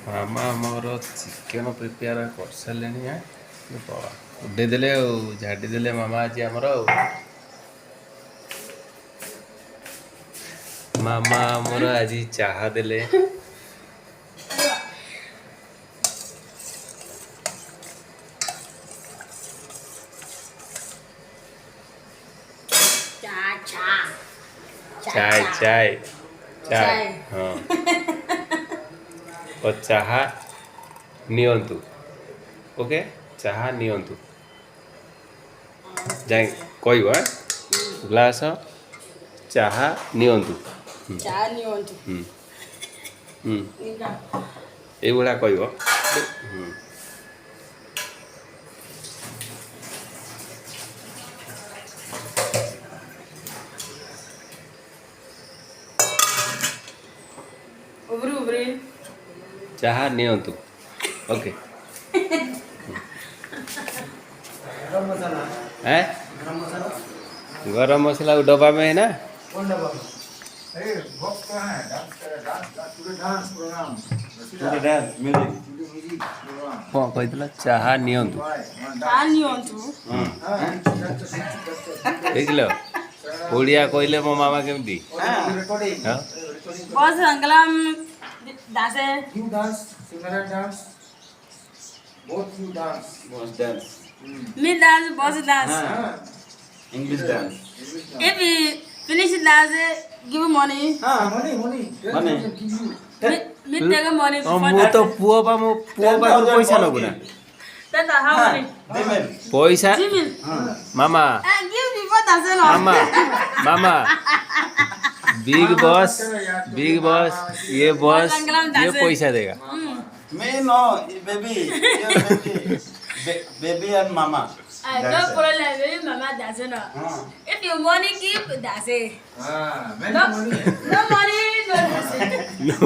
ମାମା ଆମର chicken prepare କରିସାରିଲେଣି। ବାବା ଉଡ଼େଇ ଦେଲେ ଆଉ ଝାଡ଼ି ଦେଲେ ମାମା ଆଜି ଆମର ଆଉ। ମାମା ଆମର ଆଜି ଚାହା ଦେଲେ। चाय चाय चाय हाँ और चाहा नियंतु ओके चाहा नियंतु जाए कहब ग्लास चाहा नियंतु এইভଳିଆ କହିବ। ଚାହା ନିଅନ୍ତୁ ଓକେ। गरम मसाला वो डब्बा में है ना। कौन डब्बा में? अरे बॉक्स कहाँ है? डांस कर dance dance program dance music कौन कहला चाहा नियंतु चाहा नियंतु देखलो ओडिया कहले मो मामा केमती हां बस अंगलाम dance you dance singer dance both you dance me dance boss dance English dance if we finish dance give money money me take money ମୁଁ ତ ପୁଅ ବା ମୋ ପୁଅ ପାଖରୁ ପଇସା ନବୁ ନା ଦାଦା how money ପଇସା मामा give before dance मामा मामा बिग बॉस ये पैसा देगा me no baby baby and mama no problem baby mama doesn't know if you money give that's it no money no dance no